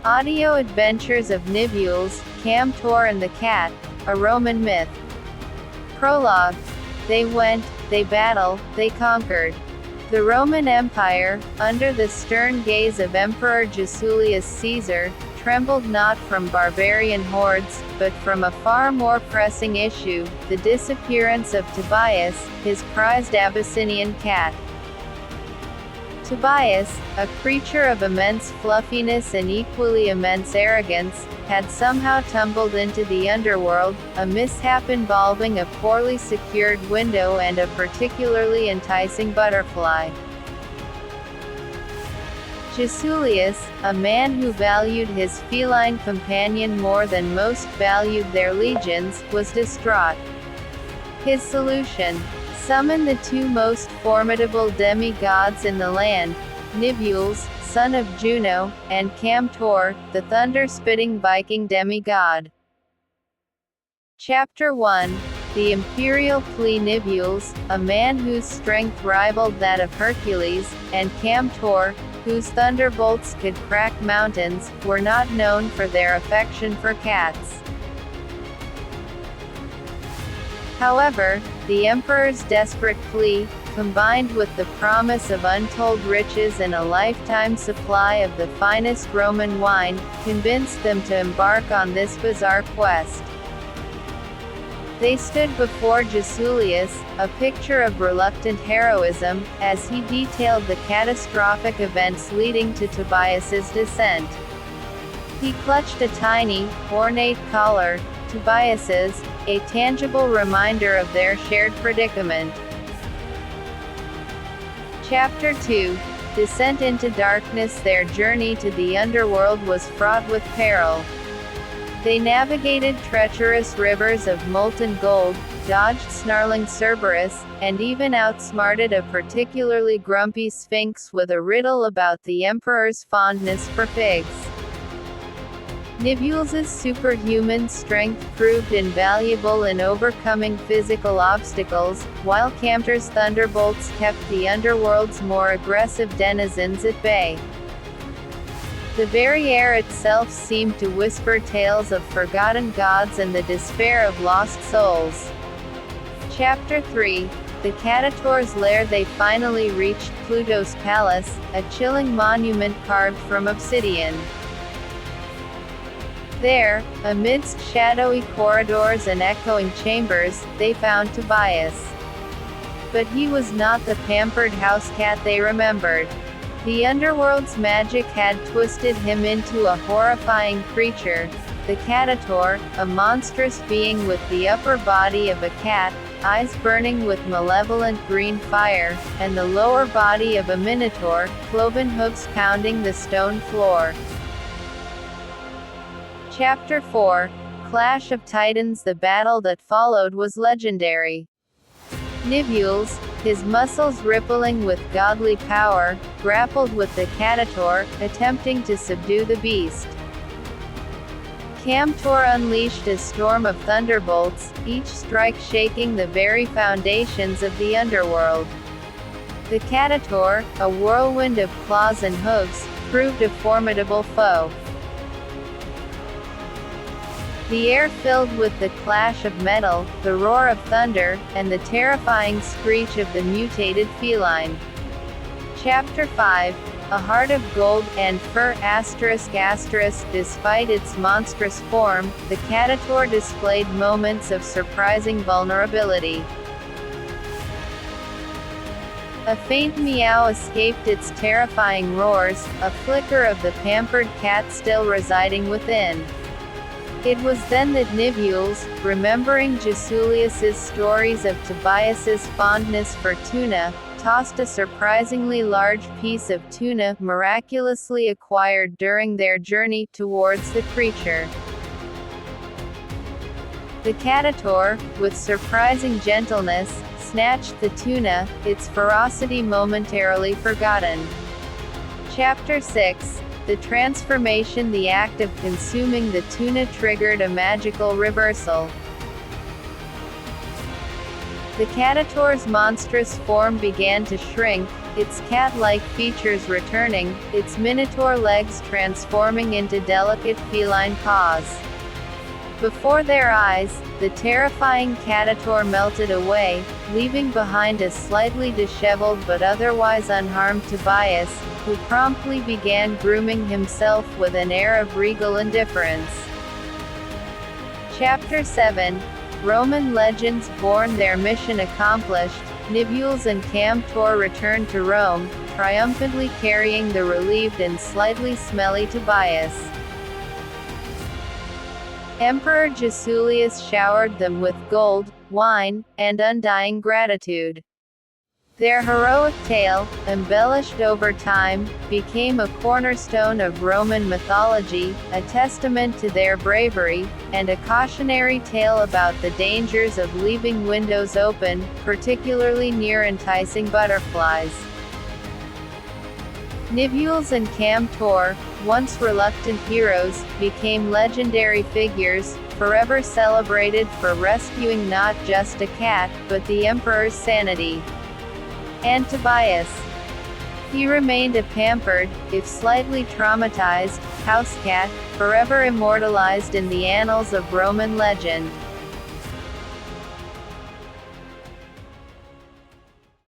Audio Adventures of Nivules, CamTor and the Cat, a Roman myth. Prologue. They went, they battled, they conquered. The Roman Empire, under the stern gaze of Emperor Julius Caesar, trembled not from barbarian hordes, but from a far more pressing issue, the disappearance of Tobias, his prized Abyssinian cat. Tobias, a creature of immense fluffiness and equally immense arrogance, had somehow tumbled into the underworld, a mishap involving a poorly secured window and a particularly enticing butterfly. Julius, a man who valued his feline companion more than most valued their legions, was distraught. His solution: summon the two most formidable demigods in the land, Nivules, son of Juno, and CamTor, the thunder-spitting Viking demigod. Chapter 1. The Imperial Plea. Nivules, a man whose strength rivaled that of Hercules, and CamTor, whose thunderbolts could crack mountains, were not known for their affection for cats. However, the emperor's desperate plea, combined with the promise of untold riches and a lifetime supply of the finest Roman wine, convinced them to embark on this bizarre quest. They stood before Julius, a picture of reluctant heroism, as he detailed the catastrophic events leading to Tobias's descent. He clutched a tiny, ornate collar, Tobias's, a tangible reminder of their shared predicament. Chapter 2. Descent into darkness. Their journey to the underworld was fraught with peril. They navigated treacherous rivers of molten gold, dodged snarling Cerberus, and even outsmarted a particularly grumpy Sphinx with a riddle about the emperor's fondness for figs. Nivules' superhuman strength proved invaluable in overcoming physical obstacles, while CamTor's thunderbolts kept the underworld's more aggressive denizens at bay. The very air itself seemed to whisper tales of forgotten gods and the despair of lost souls. Chapter 3. The CamTor's lair. They finally reached Pluto's palace, a chilling monument carved from obsidian. There, amidst shadowy corridors and echoing chambers, they found Tobias. But he was not the pampered house cat they remembered. The underworld's magic had twisted him into a horrifying creature, the CamTor, a monstrous being with the upper body of a cat, eyes burning with malevolent green fire, and the lower body of a minotaur, cloven hooves pounding the stone floor. Chapter 4. Clash of Titans. The battle that followed was legendary. Nivules, his muscles rippling with godly power, grappled with the CamTor, attempting to subdue the beast. CamTor unleashed a storm of thunderbolts, each strike shaking the very foundations of the underworld. The CamTor, a whirlwind of claws and hooves, proved a formidable foe. The air filled with the clash of metal, the roar of thunder, and the terrifying screech of the mutated feline. Chapter 5. A heart of gold and fur. Despite its monstrous form, the CamTor displayed moments of surprising vulnerability. A faint meow escaped its terrifying roars, a flicker of the pampered cat still residing within. It was then that Nivules, remembering Julius's stories of Tobias's fondness for tuna, tossed a surprisingly large piece of tuna miraculously acquired during their journey towards the creature. The CamTor, with surprising gentleness, snatched the tuna, its ferocity momentarily forgotten. Chapter 6. The transformation. The act of consuming the tuna triggered a magical reversal. The CamTor's monstrous form began to shrink, its cat-like features returning, its minotaur legs transforming into delicate feline paws. Before their eyes, the terrifying CamTor melted away, leaving behind a slightly disheveled but otherwise unharmed Tobias, who promptly began grooming himself with an air of regal indifference. Chapter 7. Roman legends born. Their mission accomplished, Nivules and CamTor returned to Rome, triumphantly carrying the relieved and slightly smelly Tobias. Emperor Jasulius showered them with gold, wine, and undying gratitude. Their heroic tale, embellished over time, became a cornerstone of Roman mythology, a testament to their bravery, and a cautionary tale about the dangers of leaving windows open, particularly near enticing butterflies. Nivules and CamTor, once reluctant heroes, became legendary figures, forever celebrated for rescuing not just a cat, but the emperor's sanity. And Tobias. He remained a pampered, if slightly traumatized, house cat, forever immortalized in the annals of Roman legend.